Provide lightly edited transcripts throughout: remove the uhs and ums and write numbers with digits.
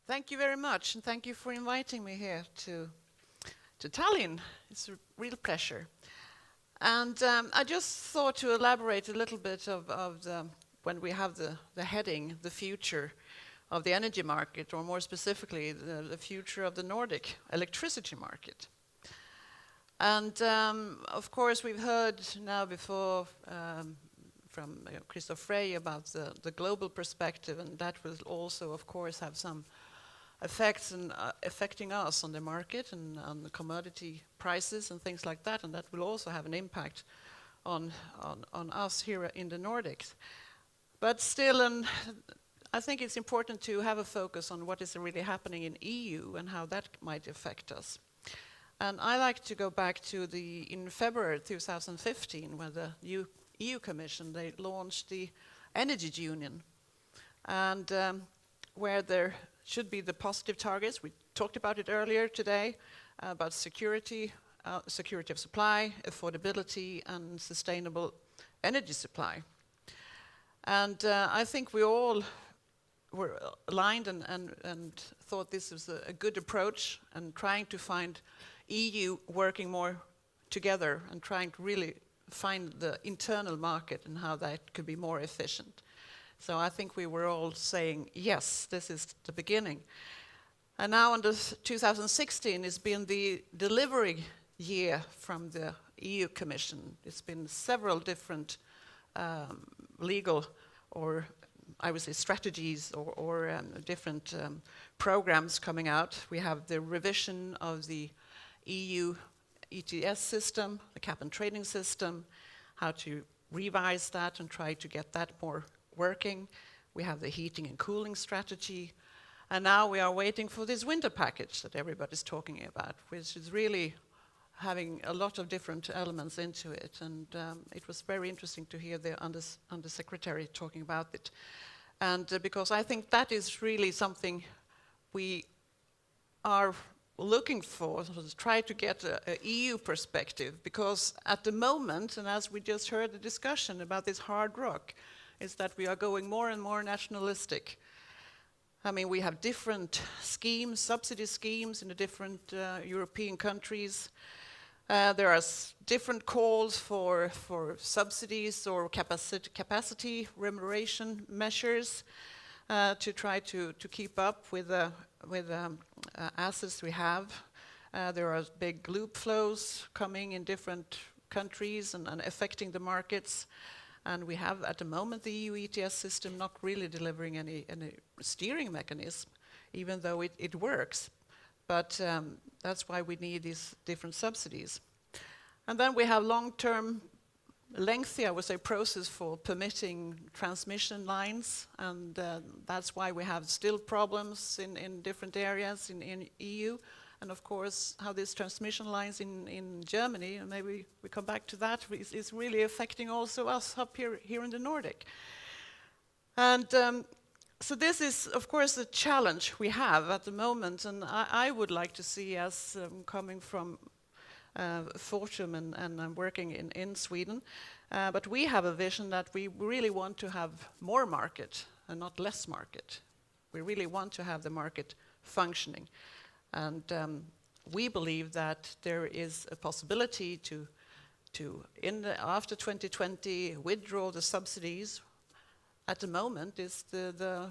Thank you very much, and thank you for inviting me here to Tallinn. It's a real pleasure. And I just thought to elaborate a little bit of when we have the heading, the future of the energy market, or more specifically, the future of the Nordic electricity market. And of course, we've heard now before from Christoph Frey about the global perspective, and that will also, of course, have some effects and affecting us on the market and on the commodity prices and things like that, and that will also have an impact on us here in the Nordics. But still, I think it's important to have a focus on what is really happening in EU and how that might affect us. And I like to go back to in February 2015, when the EU Commission, they launched the Energy Union, and where there should be the positive targets. We talked about it earlier today, about security of supply, affordability, and sustainable energy supply. And I think we all were aligned and thought this was a good approach, and trying to find EU working more together and trying to really find the internal market and how that could be more efficient. So I think we were all saying, yes, this is the beginning. And now in 2016 has been the delivery year from the EU Commission. It's been several different legal, or I would say strategies, or different programs coming out. We have the revision of the EU ETS system, the cap and trading system, how to revise that and try to get that more working. We have the heating and cooling strategy, and now we are waiting for this winter package that everybody's talking about, which is really having a lot of different elements into it, and it was very interesting to hear the Undersecretary talking about it. And because I think that is really something we are looking for, so to try to get a EU perspective, because at the moment, and as we just heard the discussion about this hard rock, is that we are going more and more nationalistic. I mean, we have different schemes, subsidy schemes in the different European countries. There are different calls for subsidies or capacity remuneration measures to try to keep up with assets we have. There are big loop flows coming in different countries and affecting the markets. And we have, at the moment, the EU ETS system not really delivering any steering mechanism, even though it works. But that's why we need these different subsidies. And then we have long-term, lengthy, I would say, process for permitting transmission lines. And that's why we have still problems in different areas in EU. And of course, how these transmission lines in Germany, and maybe we come back to that, is really affecting also us up here in the Nordic. And so this is, of course, the challenge we have at the moment. And I would like to see us coming from Fortum and working in Sweden. But we have a vision that we really want to have more market and not less market. We really want to have the market functioning. And we believe that there is a possibility to after 2020, withdraw the subsidies. At the moment, is the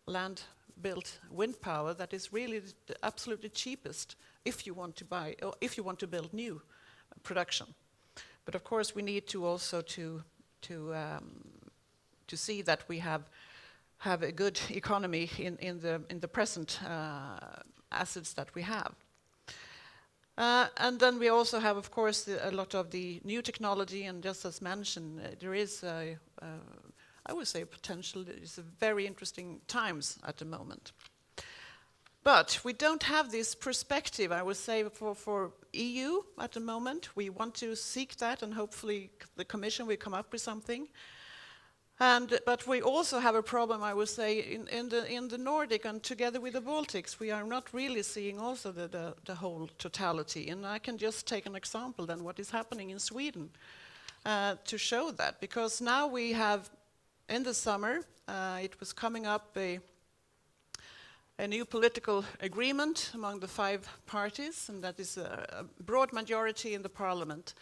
land-built wind power that is really the absolutely cheapest if you want to buy, or if you want to build new production. But of course, we need to also to see that we have a good economy in the present assets that we have. And then we also have, of course, a lot of the new technology, and just as mentioned, there is I would say potential. It's a very interesting times at the moment. But we don't have this perspective, I would say, for EU at the moment. We want to seek that, and hopefully the Commission will come up with something. But we also have a problem, I would say, in the Nordic, and together with the Baltics, we are not really seeing also the whole totality. And I can just take an example then, what is happening in Sweden, to show that. Because now we have, in the summer, it was coming up a a new political agreement among the 5 parties, and that is a broad majority in the parliament,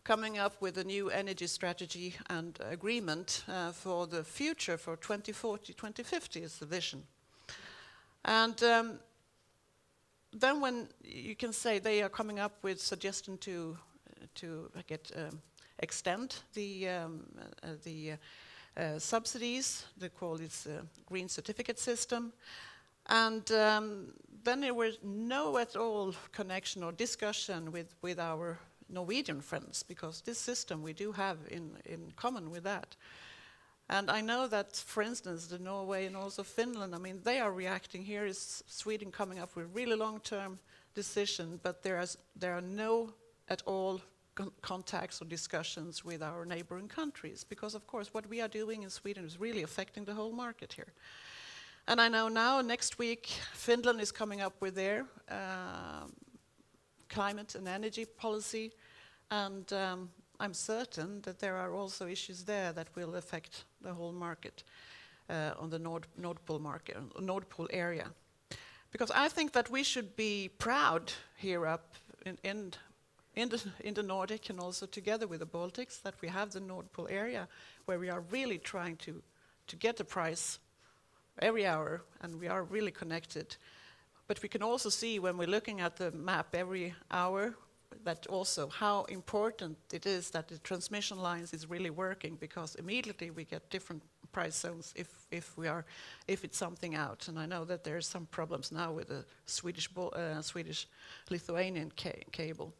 coming up with a new energy strategy and agreement for the future for 2040, 2050 is the vision. And then when you can say they are coming up with suggestion to extend the subsidies, they call it green certificate system, and then there was no at all connection or discussion with our Norwegian friends, because this system we do have in common with that. And I know that, for instance, the Norway and also Finland, I mean, they are reacting. Here is Sweden coming up with really long-term decision, but there are no at all contacts or discussions with our neighboring countries, because of course what we are doing in Sweden is really affecting the whole market here. And I know now next week Finland is coming up with their climate and energy policy, and I'm certain that there are also issues there that will affect the whole market on the Nord Pool market, Nord Pool area. Because I think that we should be proud here up in the Nordic, and also together with the Baltics, that we have the Nord Pool area where we are really trying to get a price every hour, and we are really connected. But we can also see when we're looking at the map every hour that also how important it is that the transmission lines is really working, because immediately we get different price zones if it's something out. And I know that there's some problems now with the Swedish-Lithuanian cable.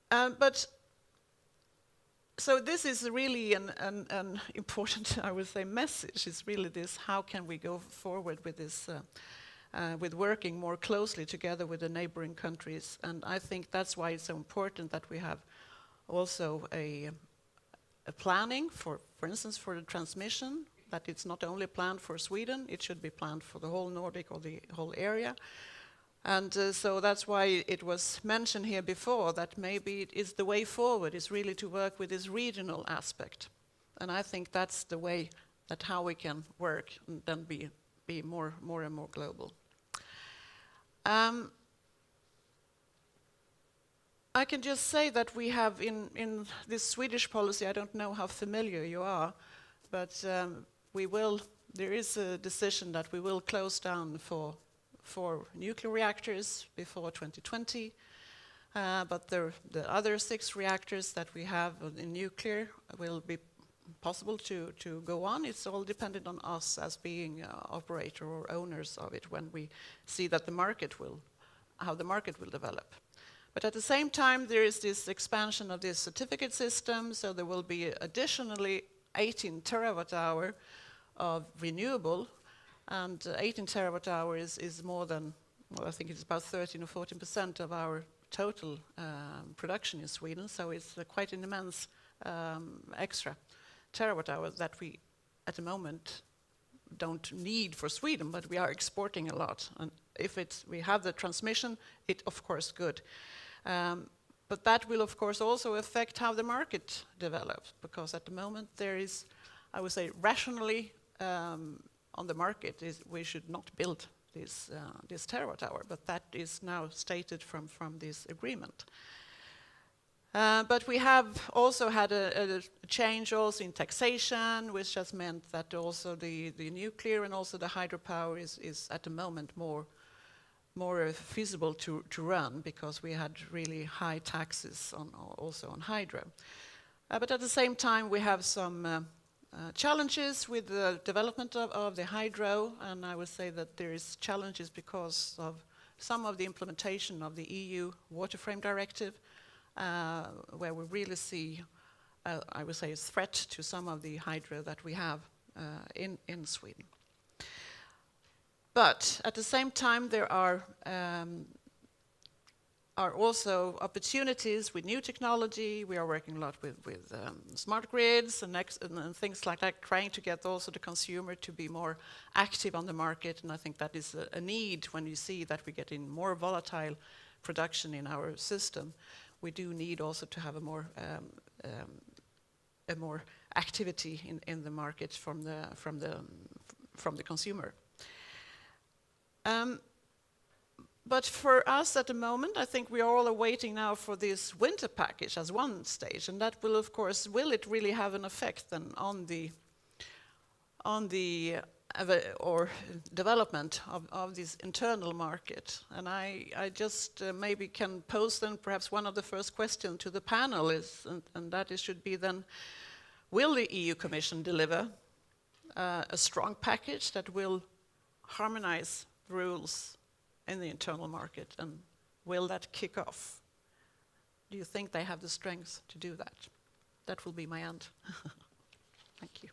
But so this is really an important, I would say, message. It's really this: how can we go forward with this, with working more closely together with the neighboring countries? And I think that's why it's so important that we have also a planning for instance, for the transmission. That it's not only planned for Sweden; it should be planned for the whole Nordic or the whole area. And so that's why it was mentioned here before that maybe it is the way forward is really to work with this regional aspect. And I think that's the way that how we can work and then be more and more global. I can just say that we have in this Swedish policy, I don't know how familiar you are, but there is a decision that we will close down for nuclear reactors before 2020, but the other 6 reactors that we have in nuclear will be possible to go on. It's all dependent on us as being operator or owners of it when we see that how the market will develop. But at the same time, there is this expansion of this certificate system, so there will be additionally 18 terawatt-hour of renewable. And 18 terawatt-hour is more than, well, I think it's about 13 or 14% of our total production in Sweden. So it's quite an immense extra terawatt-hour that we, at the moment, don't need for Sweden, but we are exporting a lot. And if we have the transmission, it of course good. But that will of course also affect how the market develops, because at the moment there is, I would say, rationally on the market we should not build this terawatt-hour, but that is now stated from this agreement. But we have also had a change also in taxation, which has meant that also the nuclear and also the hydropower is at the moment more feasible to run, because we had really high taxes also on hydro. But at the same time we have some challenges with the development of the hydro, and I would say that there is challenges because of some of the implementation of the EU Water Frame Directive, where we really see, I would say, a threat to some of the hydro that we have in Sweden. But at the same time, there are also opportunities with new technology. We are working a lot with smart grids and things like that, trying to get also the consumer to be more active on the market. And I think that is a need when you see that we get in more volatile production in our system. We do need also to have a more activity in the market from the consumer. But for us at the moment, I think we are all awaiting now for this winter package as one stage, and that will, of course, will it really have an effect then on the or development of this internal market? And I just maybe can pose then perhaps one of the first questions to the panel is, and that is should be then, will the EU Commission deliver a strong package that will harmonize rules in the internal market, and will that kick off? Do you think they have the strength to do that? That will be my end. Thank you.